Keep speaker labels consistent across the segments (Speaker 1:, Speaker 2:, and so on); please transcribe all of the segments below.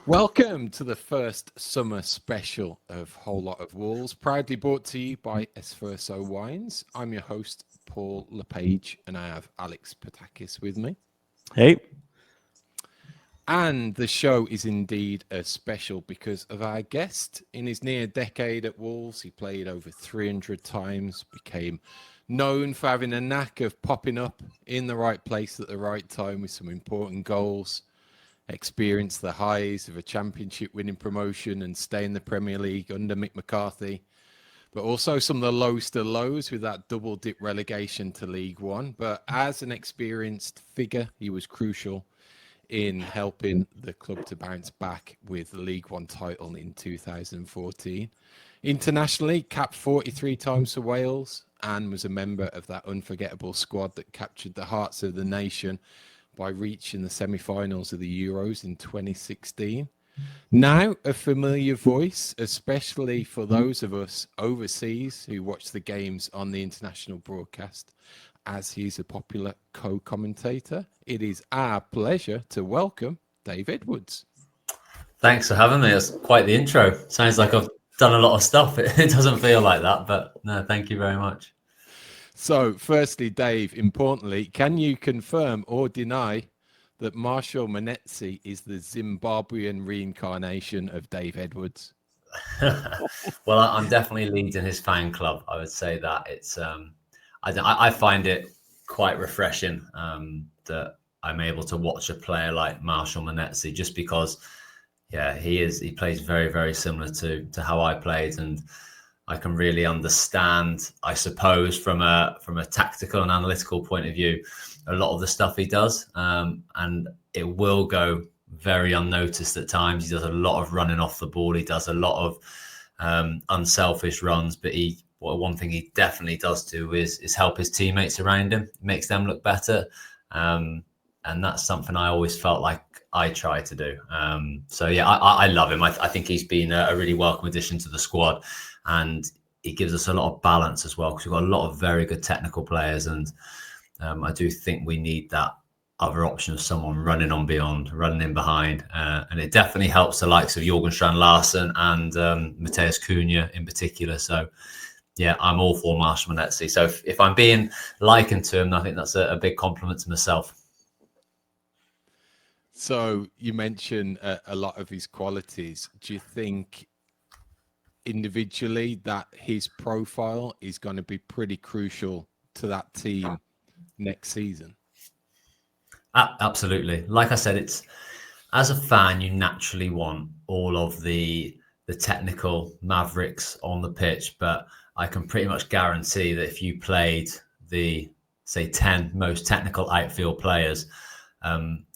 Speaker 1: Welcome to the first summer special of Whole Lot of Wolves, proudly brought to you by Espresso Wines. I'm your host, Paul LePage, and I have Alex Patakis with me.
Speaker 2: Hey.
Speaker 1: And the show is indeed a special because of our guest. In his near decade at Wolves, he played over 300 times, became known for having a knack of popping up in the right place at the right time with some important goals. Experienced the highs of a championship winning promotion and stay in the Premier League under Mick McCarthy, but also some of the lowest of lows with that double dip relegation to League One. But as an experienced figure, he was crucial in helping the club to bounce back with the League One title in 2014. Internationally, capped 43 times for Wales and was a member of that unforgettable squad that captured the hearts of the nation by reaching the semi-finals of the Euros in 2016. Now a familiar voice, especially for those of us overseas who watch the games on the international broadcast, as he's a popular co-commentator. It is our pleasure to welcome Dave Edwards.
Speaker 3: Thanks for having me. That's quite the intro. Sounds like I've done a lot of stuff. It doesn't feel like that, but no, thank you very much.
Speaker 1: So, firstly, Dave, importantly, can you confirm or deny that Marshall Manetsi is the Zimbabwean reincarnation of Dave Edwards?
Speaker 3: Well, I'm definitely leading his fan club. I would say that it's. I find it quite refreshing that I'm able to watch a player like Marshall Manetsi, just because, yeah, he plays very, very similar to how I played, and I can really understand, I suppose, from a tactical and analytical point of view, a lot of the stuff he does, and it will go very unnoticed at times. He does a lot of running off the ball. He does a lot of unselfish runs, but one thing he definitely does do is help his teammates around him, makes them look better, and that's something I always felt like I try to do. So yeah, I love him. I think he's been a really welcome addition to the squad. And he gives us a lot of balance as well, because we've got a lot of very good technical players. And I do think we need that other option of someone running on beyond, running in behind. And it definitely helps the likes of Jorgen, Strand Larsen and Matheus Cunha in particular. So, yeah, I'm all for Marshall Manetsi. So if I'm being likened to him, I think that's a big compliment to myself.
Speaker 1: So you mentioned a lot of his qualities. Do you think individually that his profile is going to be pretty crucial to that team next season?
Speaker 3: Absolutely. Like I said, it's, as a fan, you naturally want all of the technical mavericks on the pitch, but I can pretty much guarantee that if you played the, say, 10 most technical outfield players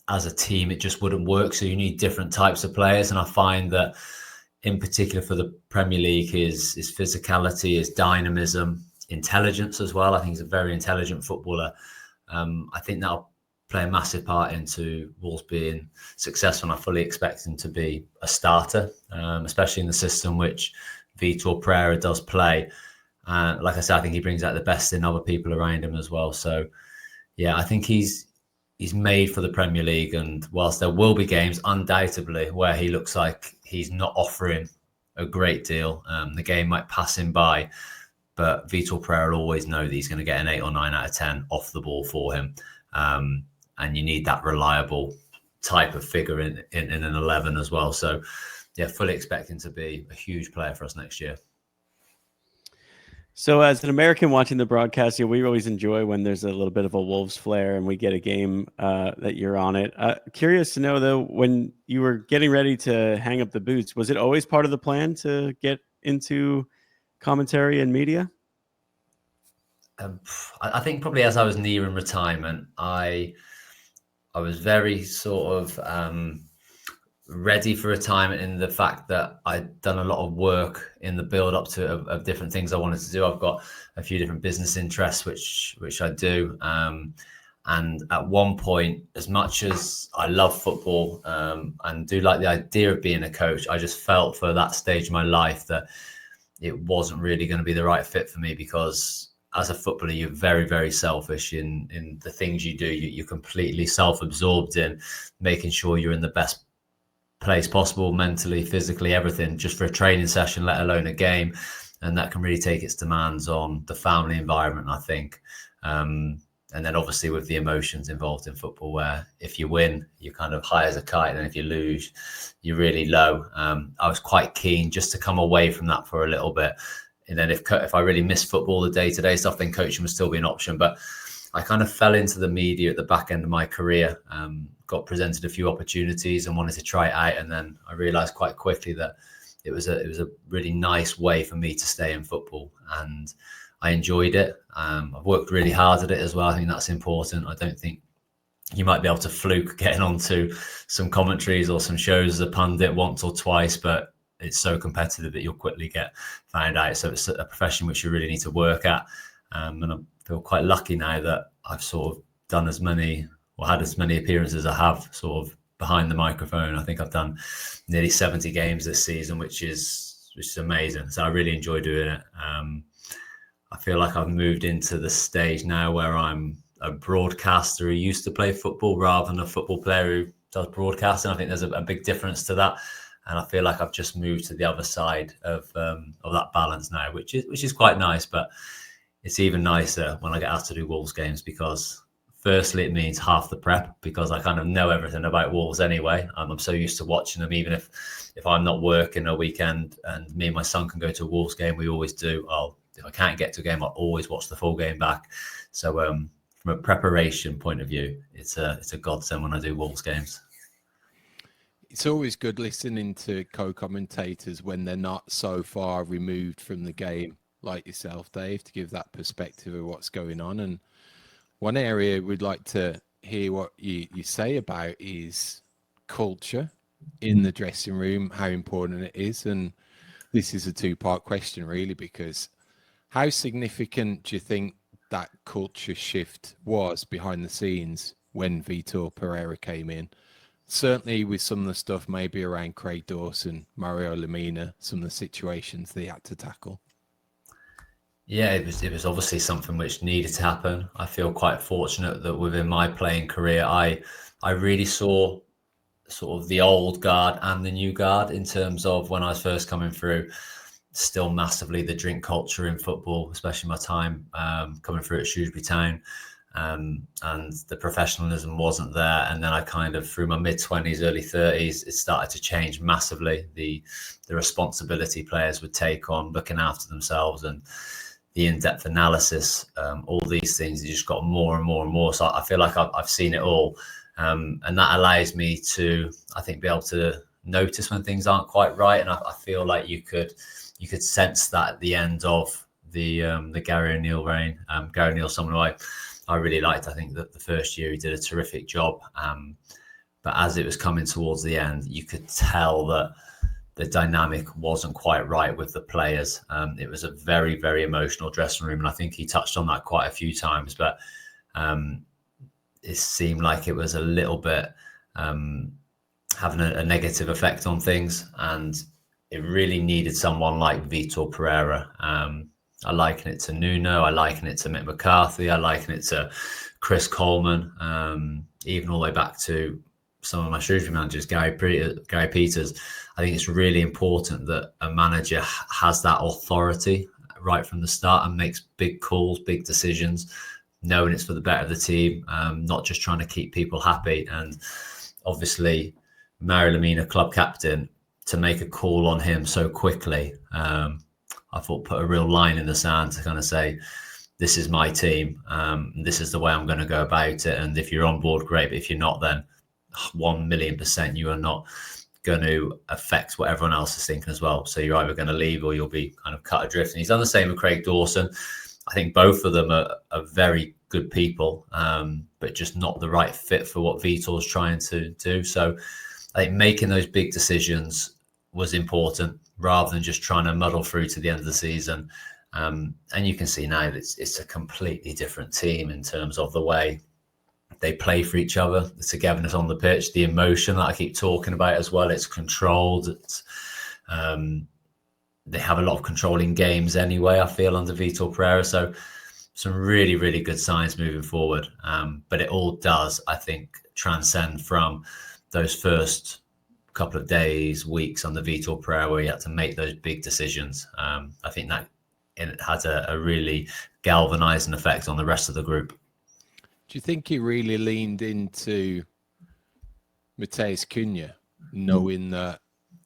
Speaker 3: as a team, it just wouldn't work. So you need different types of players, and I find that in particular for the Premier League, his physicality, his dynamism, intelligence as well. I think he's a very intelligent footballer. I think that'll play a massive part into Wolves being successful. And I fully expect him to be a starter, especially in the system which Vtor Pereira does play. Like I said, I think he brings out the best in other people around him as well. So, yeah, I think he's made for the Premier League, and whilst there will be games undoubtedly where he looks like he's not offering a great deal, the game might pass him by, but Vitor Pereira will always know that he's going to get an 8 or 9 out of 10 off the ball for him, and you need that reliable type of figure in an 11 as well. So yeah, fully expecting to be a huge player for us next year.
Speaker 2: So as an American watching the broadcast, we always enjoy when there's a little bit of a Wolves flair and we get a game that you're on it. Curious to know, though, when you were getting ready to hang up the boots, was it always part of the plan to get into commentary and media?
Speaker 3: I think probably as I was nearing retirement, I was very sort of ready for retirement in the fact that I'd done a lot of work in the build up to of different things I wanted to do. I've got a few different business interests, which I do. And at one point, as much as I love football and do like the idea of being a coach, I just felt for that stage of my life that it wasn't really going to be the right fit for me, because as a footballer, you're very, very selfish in the things you do. You're completely self-absorbed in making sure you're in the best place possible, mentally, physically, everything, just for a training session, let alone a game. And that can really take its demands on the family environment, I think. And then obviously with the emotions involved in football, where if you win, you're kind of high as a kite, and if you lose, you're really low. I was quite keen just to come away from that for a little bit. And then if I really miss football, the day-to-day stuff, then coaching would still be an option. But I kind of fell into the media at the back end of my career, got presented a few opportunities and wanted to try it out. And then I realized quite quickly that it was a really nice way for me to stay in football, and I enjoyed it. I've worked really hard at it as well. I think that's important. I don't think you might be able to fluke getting onto some commentaries or some shows as a pundit once or twice, but it's so competitive that you'll quickly get found out. So it's a profession which you really need to work at. And I feel quite lucky now that I've sort of done as many, or had as many appearances as I have sort of behind the microphone. I think I've done nearly 70 games this season, which is amazing. So I really enjoy doing it. I feel like I've moved into the stage now where I'm a broadcaster who used to play football rather than a football player who does broadcasting. I think there's a big difference to that. And I feel like I've just moved to the other side of that balance now, which is quite nice. But it's even nicer when I get asked to do Wolves games, because firstly, it means half the prep, because I kind of know everything about Wolves anyway. I'm so used to watching them. Even if I'm not working a weekend and me and my son can go to a Wolves game, we always do. If I can't get to a game, I'll always watch the full game back. So from a preparation point of view, it's a godsend when I do Wolves games.
Speaker 1: It's always good listening to co-commentators when they're not so far removed from the game, like yourself, Dave, to give that perspective of what's going on. And one area we'd like to hear what you say about is culture in the dressing room, how important it is. And this is a two-part question, really, because how significant do you think that culture shift was behind the scenes when Vtor Pereira came in? Certainly with some of the stuff maybe around Craig Dawson, Mario Lemina, some of the situations they had to tackle.
Speaker 3: Yeah, it was obviously something which needed to happen. I feel quite fortunate that within my playing career, I really saw sort of the old guard and the new guard in terms of when I was first coming through. Still massively the drink culture in football, especially my time coming through at Shrewsbury Town, and the professionalism wasn't there. And then I kind of, through my mid-20s, early 30s, it started to change massively. The responsibility players would take on looking after themselves, and the in-depth analysis, all these things, you just got more and more and more. So I feel like I've seen it all, and that allows me to, I think, be able to notice when things aren't quite right. And I feel like you could sense that at the end of the Gary O'Neill reign. Gary O'Neill, someone who I really liked. I think that the first year he did a terrific job. But as it was coming towards the end, you could tell that the dynamic wasn't quite right with the players. It was a very, very emotional dressing room. And I think he touched on that quite a few times. But it seemed like it was a little bit having a negative effect on things. And it really needed someone like Vtor Pereira. I liken it to Nuno. I liken it to Mick McCarthy. I liken it to Chris Coleman, even all the way back to some of my Shrewsbury managers, Gary Peters. I think it's really important that a manager has that authority right from the start and makes big calls, big decisions, knowing it's for the better of the team, not just trying to keep people happy. And obviously, Mario Lemina, club captain, to make a call on him so quickly, I thought put a real line in the sand to kind of say, this is my team. This is the way I'm going to go about it. And if you're on board, great. But if you're not, then 1,000,000% you are not going to affect what everyone else is thinking as well. So you're either going to leave or you'll be kind of cut adrift. And he's done the same with Craig Dawson. I think both of them are very good people, but just not the right fit for what Vitor's trying to do. So I think making those big decisions was important rather than just trying to muddle through to the end of the season. And you can see now that it's a completely different team in terms of the way they play for each other, the togetherness on the pitch, the emotion that I keep talking about as well. It's controlled. It's, they have a lot of control in games anyway, I feel, under Vtor Pereira. So some really, really good signs moving forward. But it all does, I think, transcend from those first couple of days, weeks on the Vtor Pereira where he had to make those big decisions. I think that it had a really galvanizing effect on the rest of the group.
Speaker 1: Do you think he really leaned into Matheus Cunha, knowing that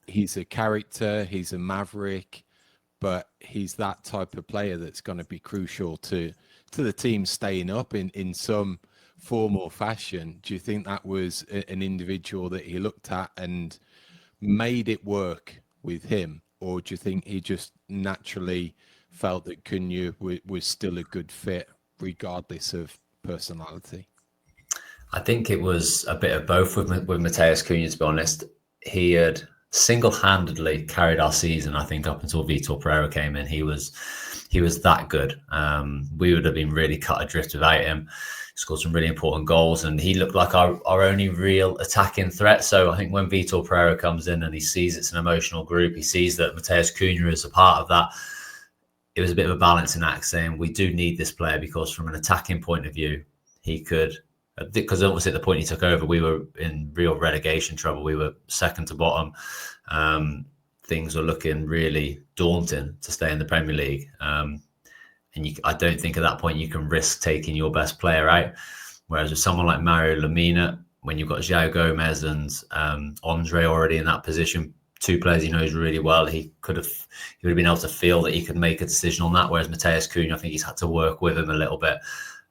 Speaker 1: he's a character, he's a maverick, but he's that type of player that's going to be crucial to the team staying up in some form or fashion? Do you think that was an individual that he looked at and made it work with him? Or do you think he just naturally felt that Cunha was still a good fit regardless of personality?
Speaker 3: I think it was a bit of both with Matheus Cunha, to be honest. He had single-handedly carried our season, I think, up until Vtor Pereira came in. He was that good. We would have been really cut adrift without him. He scored some really important goals, and he looked like our only real attacking threat. So I think when Vtor Pereira comes in and he sees it's an emotional group, he sees that Matheus Cunha is a part of that, it was a bit of a balancing act, saying we do need this player because from an attacking point of view, he could, because obviously at the point he took over, we were in real relegation trouble. We were second to bottom. Things were looking really daunting to stay in the Premier League. And I don't think at that point you can risk taking your best player out. Whereas with someone like Mario Lemina, when you've got João Gomez and Andre already in that position, two players he knows really well, he would have been able to feel that he could make a decision on that. Whereas Matheus Cunha, I think he's had to work with him a little bit.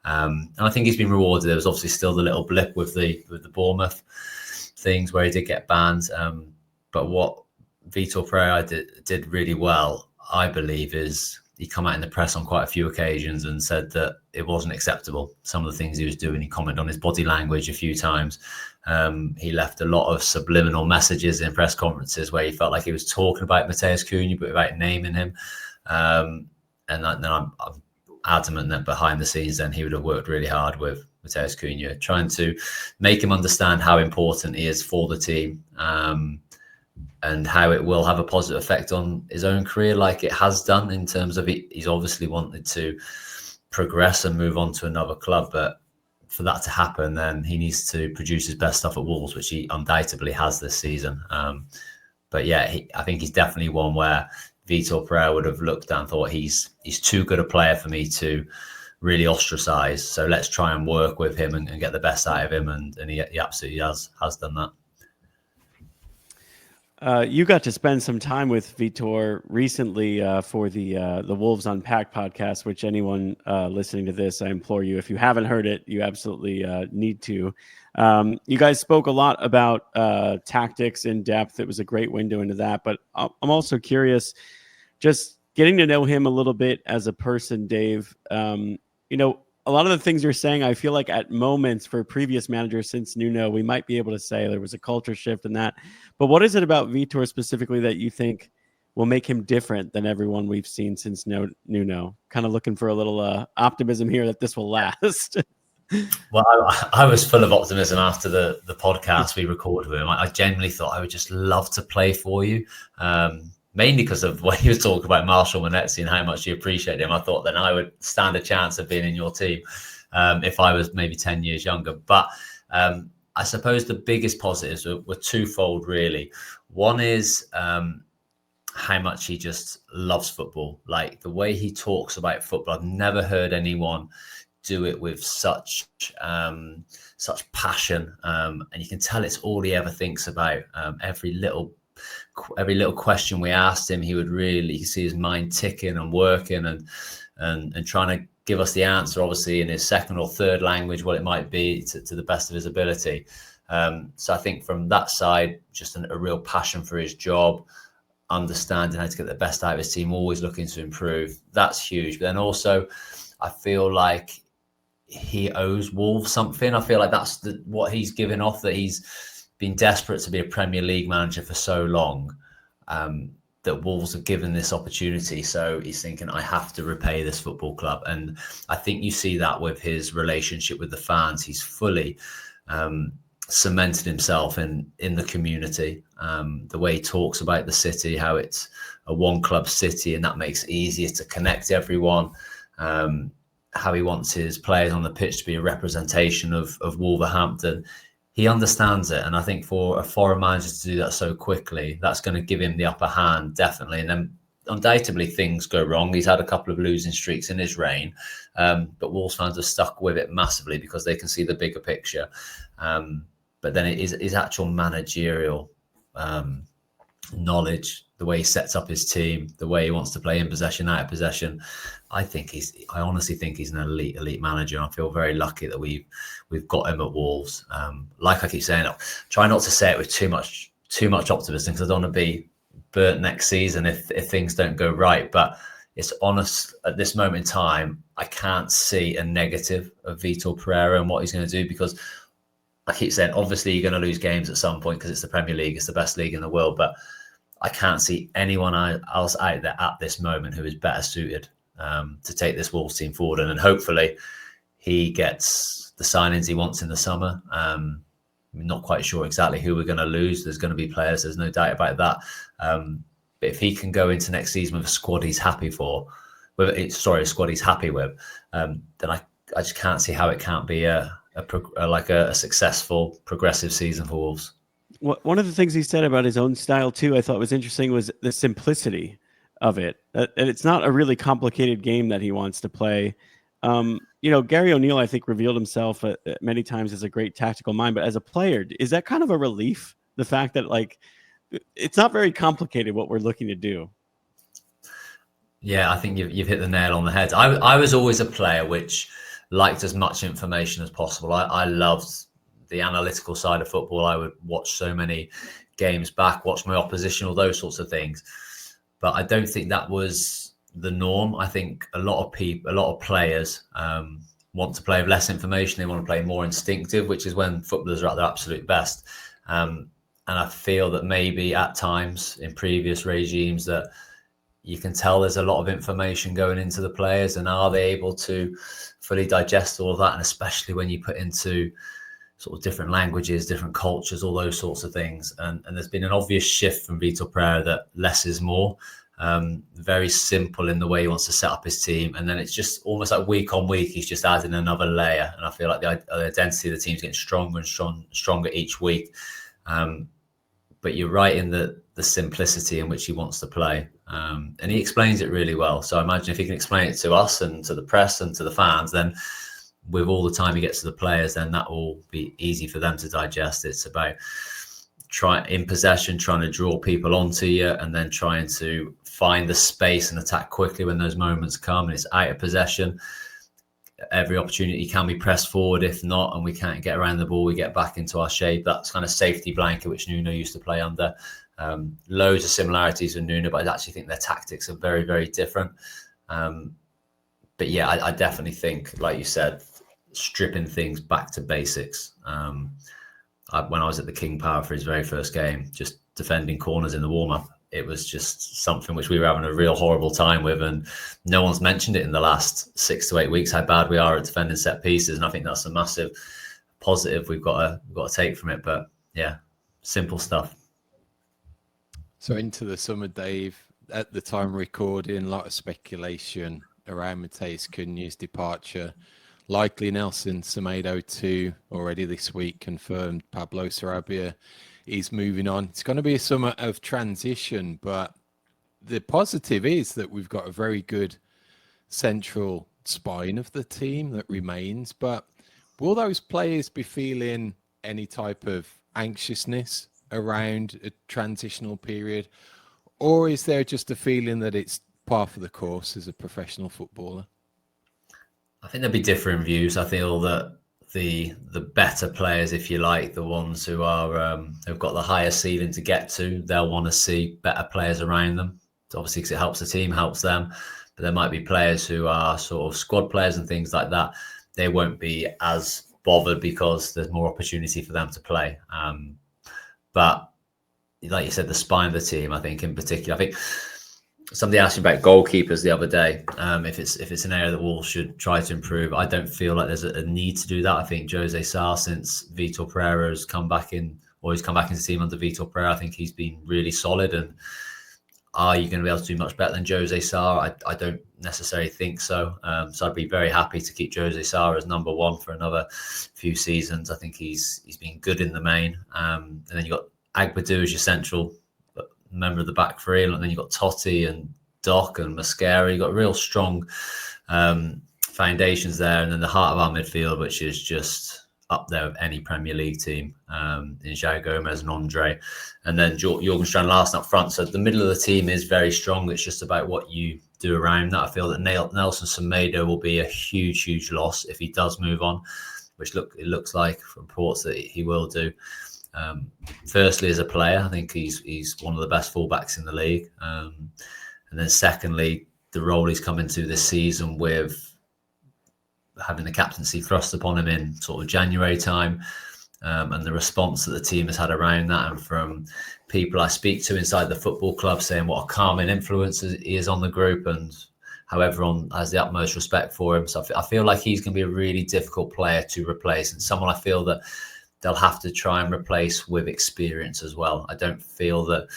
Speaker 3: And I think he's been rewarded. There was obviously still the little blip with the Bournemouth things where he did get banned. But what Vtor Pereira did really well, I believe, is he come out in the press on quite a few occasions and said that it wasn't acceptable. Some of the things he was doing, he commented on his body language a few times. He left a lot of subliminal messages in press conferences where he felt like he was talking about Matheus Cunha, but without naming him. And I'm adamant that behind the scenes, then he would have worked really hard with Matheus Cunha, trying to make him understand how important he is for the team. And how it will have a positive effect on his own career, like it has done, in terms of he's obviously wanted to progress and move on to another club. But for that to happen, then he needs to produce his best stuff at Wolves, which he undoubtedly has this season. But yeah, I think he's definitely one where Vtor Pereira would have looked at and thought he's too good a player for me to really ostracize. So let's try and work with him and get the best out of him. And he absolutely has done that.
Speaker 2: You got to spend some time with Vitor recently for the Wolves Unpacked podcast, which anyone listening to this, I implore you, if you haven't heard it, you absolutely need to. You guys spoke a lot about tactics in depth. It was a great window into that. But I'm also curious, just getting to know him a little bit as a person, Dave. A lot of the things you're saying, I feel like at moments for previous managers since Nuno, we might be able to say there was a culture shift in that. But what is it about Vitor specifically that you think will make him different than everyone we've seen since Nuno? Kind of looking for a little optimism here that this will last.
Speaker 3: Well, I was full of optimism after the podcast we recorded with him. I genuinely thought I would just love to play for you. Mainly because of what he was talking about Marshall Manetsi and how much he appreciated him. I thought then I would stand a chance of being in your team if I was maybe 10 years younger. But I suppose the biggest positives were twofold, really. One is how much he just loves football. Like the way he talks about football, I've never heard anyone do it with such passion. And you can tell it's all he ever thinks about. Every little question we asked him, he would really see his mind ticking and working and trying to give us the answer, obviously in his second or third language, what it might be, to the best of his ability. So I think from that side, just a real passion for his job, understanding how to get the best out of his team, always looking to improve. That's huge. But then also, I feel like he owes Wolves something. I feel like that's what he's given off, that he's been desperate to be a Premier League manager for so long, that Wolves have given this opportunity. So he's thinking, I have to repay this football club. And I think you see that with his relationship with the fans. He's fully cemented himself in the community. The way he talks about the city, how it's a one club city, and that makes it easier to connect everyone. How he wants his players on the pitch to be a representation of Wolverhampton. he understands it. And I think for a foreign manager to do that so quickly, that's going to give him the upper hand, definitely. And then undoubtedly things go wrong. He's had a couple of losing streaks in his reign, but Wolves fans are stuck with it massively because they can see the bigger picture. But then it is his actual managerial knowledge, the way he sets up his team, the way he wants to play in possession, out of possession. I honestly think he's an elite manager. And I feel very lucky that we've got him at Wolves. Like I keep saying, try not to say it with too much optimism, because I don't want to be burnt next season if things don't go right. But it's honest, at this moment in time, I can't see a negative of Vtor Pereira and what he's going to do, because I keep saying, obviously you're going to lose games at some point because it's the Premier League, it's the best league in the world, but I can't see anyone else out there at this moment who is better suited to take this Wolves team forward. And then hopefully he gets the signings he wants in the summer. I'm not quite sure exactly who we're going to lose. There's going to be players, there's no doubt about that. But if he can go into next season with a squad he's happy with, then I just can't see how it can't be a successful progressive season for Wolves.
Speaker 2: One of the things he said about his own style too, I thought was interesting, was the simplicity of it. And it's not a really complicated game that he wants to play. Gary O'Neill, I think, revealed himself many times as a great tactical mind, but as a player, is that kind of a relief? The fact that it's not very complicated what we're looking to do.
Speaker 3: Yeah, I think you've hit the nail on the head. I was always a player which liked as much information as possible. I loved the analytical side of football. I would watch so many games back, watch my opposition, all those sorts of things. But I don't think that was the norm. I think a lot of players want to play with less information. They want to play more instinctive, which is when footballers are at their absolute best. And I feel that maybe at times in previous regimes that you can tell there's a lot of information going into the players, and are they able to fully digest all of that? And especially when you put into sort of different languages, different cultures, all those sorts of things. And there's been an obvious shift from Vtor Pereira that less is more. Very simple in the way he wants to set up his team. And then it's just almost like week on week, he's just adding another layer. And I feel like the identity of the team's getting stronger and stronger each week. But you're right in the simplicity in which he wants to play. And he explains it really well. So I imagine if he can explain it to us and to the press and to the fans, then with all the time he gets to the players, then that will be easy for them to digest. It's about trying to draw people onto you, and then trying to find the space and attack quickly when those moments come. And it's out of possession. Every opportunity can be pressed forward. If not, and we can't get around the ball, we get back into our shape. That's kind of safety blanket which Nuno used to play under. Loads of similarities with Nuno, but I actually think their tactics are very, very different. But yeah, I definitely think, like you said, stripping things back to basics. When I was at the King Power for his very first game, just defending corners in the warm-up, it was just something which we were having a real horrible time with, and no one's mentioned it in the last 6 to 8 weeks how bad we are at defending set pieces. And I think that's a massive positive we've got to take from it. But yeah, simple stuff.
Speaker 1: So into the summer, Dave, at the time recording, a lot of speculation around Matheus Cunha's departure. Likely Nelson Semedo too, already this week confirmed. Pablo Sarabia is moving on. It's going to be a summer of transition, but the positive is that we've got a very good central spine of the team that remains. But will those players be feeling any type of anxiousness around a transitional period? Or is there just a feeling that it's par for the course as a professional footballer?
Speaker 3: I think there'll be different views. I feel that the better players, if you like, the ones who are who've got the higher ceiling to get to, they'll want to see better players around them. Obviously, because it helps the team, helps them. But there might be players who are sort of squad players and things like that. They won't be as bothered because there's more opportunity for them to play. But like you said, the spine of the team, I think in particular, I think somebody asked me about goalkeepers the other day. If it's an area that Wolves should try to improve, I don't feel like there's a need to do that. I think Jose Sá, since Vtor Pereira has come back in, or he's come back into the team under Vtor Pereira, I think he's been really solid. And are you going to be able to do much better than Jose Sarr? I don't necessarily think so. So I'd be very happy to keep Jose Sarr as number one for another few seasons. I think he's been good in the main. And then you've got Agbadu as your central member of the back three, and then you've got Totti and Doc and Mascara. You've got real strong foundations there, and then the heart of our midfield, which is just up there with any Premier League team, in João Gomez and Andre, and then Jorgen Strand Larsen up front. So the middle of the team is very strong. It's just about what you do around that. I feel that Nelson Semedo will be a huge loss if he does move on, which it looks like from reports that he will do. Firstly, as a player, I think he's one of the best fullbacks in the league. And then secondly, the role he's come into this season with having the captaincy thrust upon him in sort of January time, and the response that the team has had around that, and from people I speak to inside the football club saying what a calming influence he is on the group, and how everyone has the utmost respect for him. So I feel like he's going to be a really difficult player to replace, and someone I feel that they'll have to try and replace with experience as well. I don't feel that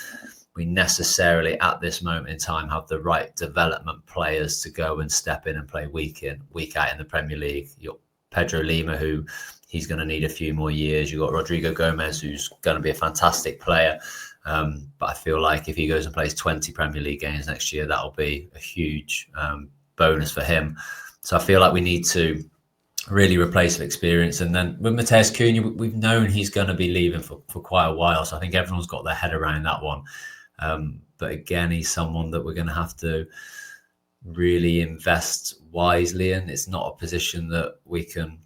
Speaker 3: we necessarily at this moment in time have the right development players to go and step in and play week in, week out in the Premier League. You've got Pedro Lima, who he's going to need a few more years. You've got Rodrigo Gomez, who's going to be a fantastic player. But I feel like if he goes and plays 20 Premier League games next year, that'll be a huge bonus for him. So I feel like we need to really replace with experience. And then with Matheus Cunha, we've known he's going to be leaving for quite a while. So I think everyone's got their head around that one. But again, he's someone that we're going to have to really invest wisely in. It's not a position that we can,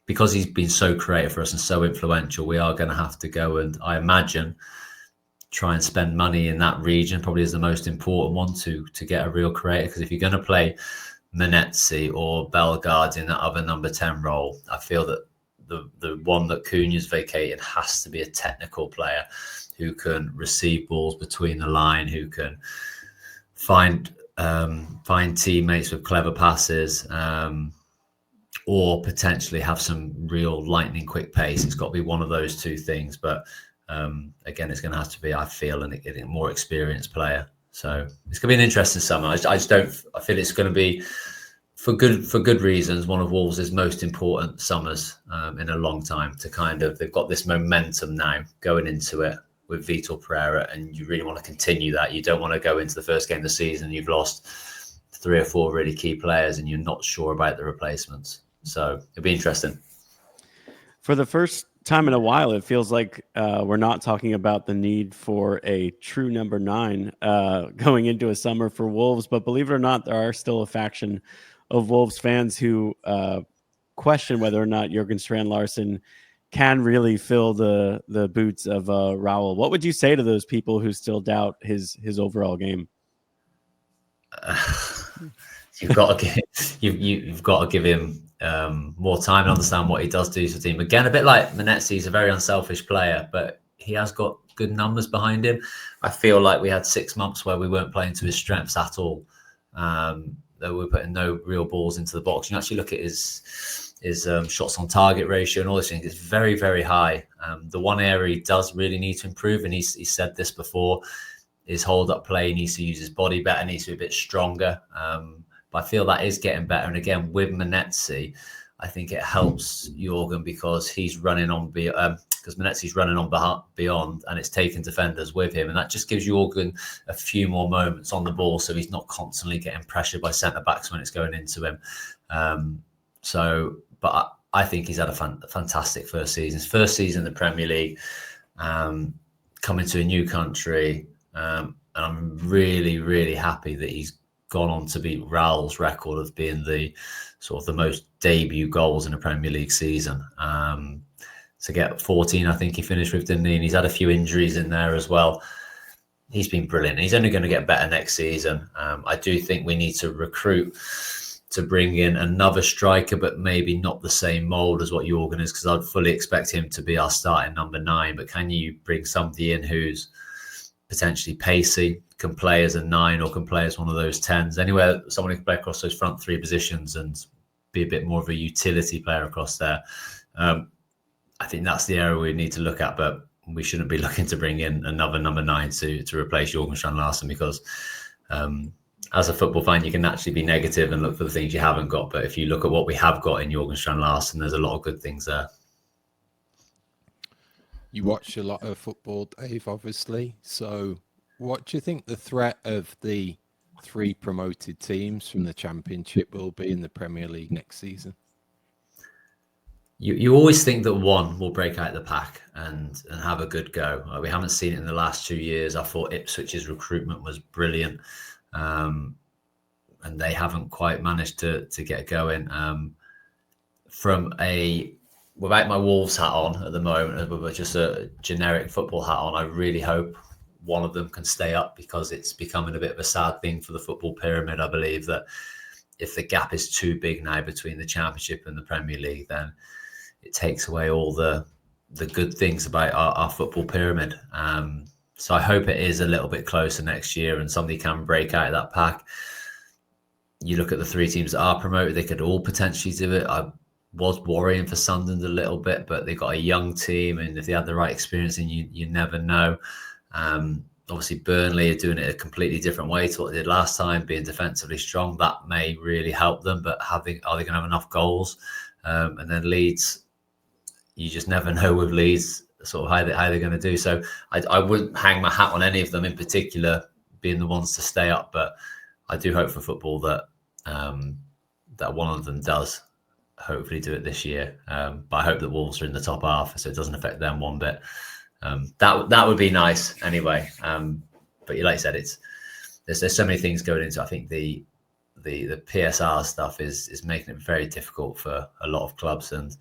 Speaker 3: because he's been so creative for us and so influential, we are going to have to go and, I imagine, try and spend money in that region, probably is the most important one to get a real creator. Because if you're going to play Manetsi or Bellegarde in that other number 10 role, I feel that the one that Cunha's vacated has to be a technical player who can receive balls between the line, who can find teammates with clever passes, or potentially have some real lightning quick pace. It's got to be one of those two things. But again, it's going to have to be, I feel, a more experienced player. So it's going to be an interesting summer. I feel it's going to be, for good reasons, one of Wolves' most important summers in a long time. They've got this momentum now going into it with Vtor Pereira, and you really want to continue that. You don't want to go into the first game of the season and you've lost 3 or 4 really key players and you're not sure about the replacements. So it'll be interesting.
Speaker 2: For the first time in a while, it feels like we're not talking about the need for a true number 9 going into a summer for Wolves. But believe it or not, there are still a faction of Wolves fans who question whether or not Jorgen Strand Larsen can really fill the boots of Raul. What would you say to those people who still doubt his overall game?
Speaker 3: You've got to give him more time and understand what he does do to the team. Again, a bit like Manetsi, he's a very unselfish player, but he has got good numbers behind him. I feel like we had 6 months where we weren't playing to his strengths at all. That we're putting no real balls into the box. You actually look at his shots on target ratio and all these things. It's very, very high. The one area he does really need to improve, and he said this before, is hold up play. He needs to use his body better, needs to be a bit stronger. But I feel that is getting better. And again, with Manetsi, I think it helps Jorgen because he's running on because Manetsi's running on beyond, and it's taking defenders with him, and that just gives Jorgen a few more moments on the ball, so he's not constantly getting pressured by centre backs when it's going into him. But I think he's had a fantastic first season. His first season in the Premier League, coming to a new country, and I'm really, really happy that he's gone on to beat Raul's record of being the sort of the most debut goals in a Premier League season. To get 14, I think he finished with, didn't he? And he's had a few injuries in there as well. He's been brilliant. He's only going to get better next season. I do think we need to recruit to bring in another striker, but maybe not the same mould as what Jorgen is, because I'd fully expect him to be our starting number 9. But can you bring somebody in who's potentially pacey, can play as a 9 or can play as one of those 10s? Anywhere someone who can play across those front 3 positions and be a bit more of a utility player across there. I think that's the area we need to look at. But we shouldn't be looking to bring in another number 9 to replace Jorgen Strand Larsen, because as a football fan, you can naturally be negative and look for the things you haven't got. But if you look at what we have got in Jorgen Strand Larsen, there's a lot of good things there.
Speaker 1: You watch a lot of football, Dave, obviously. So what do you think the threat of the 3 promoted teams from the Championship will be in the Premier League next season?
Speaker 3: You always think that one will break out the pack and have a good go. We haven't seen it in the last 2 years. I thought Ipswich's recruitment was brilliant, and they haven't quite managed to get going. Without my Wolves hat on at the moment, with just a generic football hat on, I really hope one of them can stay up, because it's becoming a bit of a sad thing for the football pyramid. I believe that if the gap is too big now between the Championship and the Premier League, then it takes away all the good things about our football pyramid. So I hope it is a little bit closer next year and somebody can break out of that pack. You look at the 3 teams that are promoted, they could all potentially do it. I was worrying for Sunderland a little bit, but they've got a young team, and if they had the right experience, and you never know. Obviously, Burnley are doing it a completely different way to what they did last time, being defensively strong. That may really help them, but are they going to have enough goals? And then Leeds, you just never know with Leeds sort of how they're going to do. So I wouldn't hang my hat on any of them in particular being the ones to stay up, but I do hope for football that that one of them does hopefully do it this year. But I hope that Wolves are in the top half, so it doesn't affect them one bit. That would be nice anyway. But like I said, there's so many things going into it. I think the PSR stuff is making it very difficult for a lot of clubs and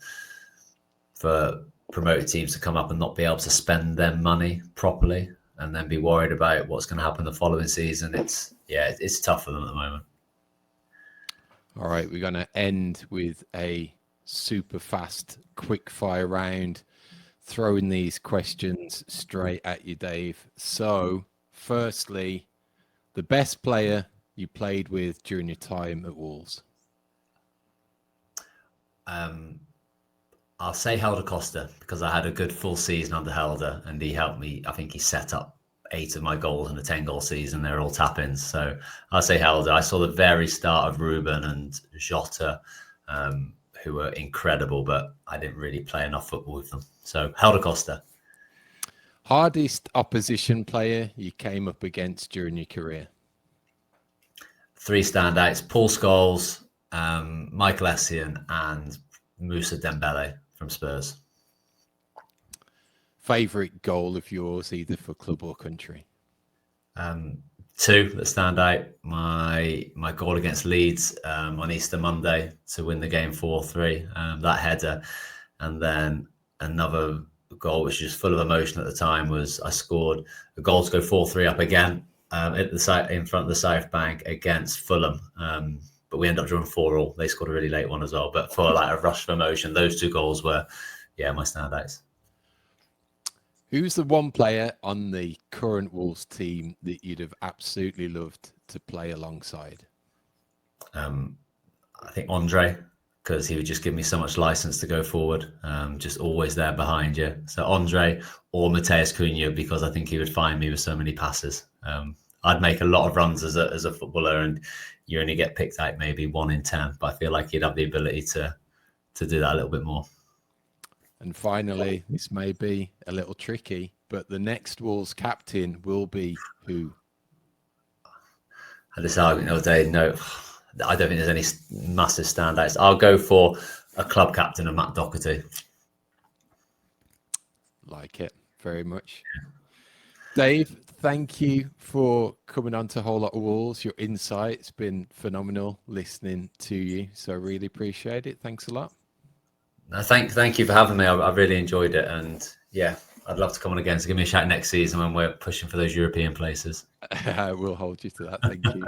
Speaker 3: for promoted teams to come up and not be able to spend their money properly and then be worried about what's going to happen the following season. It's tough for them at the moment.
Speaker 1: All right, we're going to end with a super fast quick fire round, throwing these questions straight at you, Dave. So firstly, the best player you played with during your time at Wolves?
Speaker 3: I'll say Helder Costa, because I had a good full season under Helder and he helped me. I think he set up 8 of my goals in a 10-goal season. They're all tap-ins. So I'll say Helder. I saw the very start of Ruben and Jota, who were incredible, but I didn't really play enough football with them. So Helder Costa.
Speaker 1: Hardest opposition player you came up against during your career?
Speaker 3: 3 standouts: Paul Scholes, Michael Essien, and Moussa Dembele from Spurs.
Speaker 1: Favorite goal of yours, either for club or country?
Speaker 3: 2 that stand out. My goal against Leeds on Easter Monday to win the game 4-3, that header. And then another goal, which was full of emotion at the time, was I scored a goal to go 4-3 up again at the side in front of the South Bank against Fulham. But we ended up drawing 4-4. They scored a really late one as well. But for like a rush of emotion, those 2 goals were, my standouts.
Speaker 1: Who's the one player on the current Wolves team that you'd have absolutely loved to play alongside?
Speaker 3: I think Andre, because he would just give me so much license to go forward, just always there behind you. So Andre or Matheus Cunha, because I think he would find me with so many passes. I'd make a lot of runs as a footballer, and you only get picked out maybe 1 in 10. But I feel like he'd have the ability to do that a little bit more.
Speaker 1: And finally, this may be a little tricky, but the next Wolves captain will be who?
Speaker 3: At this argument all day, no, I don't think there's any massive standouts. I'll go for a club captain of Matt Doherty.
Speaker 1: Like it very much. Dave, thank you for coming on to Whole Lot of Wolves. Your insight's been phenomenal listening to you, so I really appreciate it. Thanks a lot.
Speaker 3: No, thank you for having me. I really enjoyed it, and I'd love to come on again. So give me a shout next season when we're pushing for those European places.
Speaker 1: We'll hold you to that. Thank you.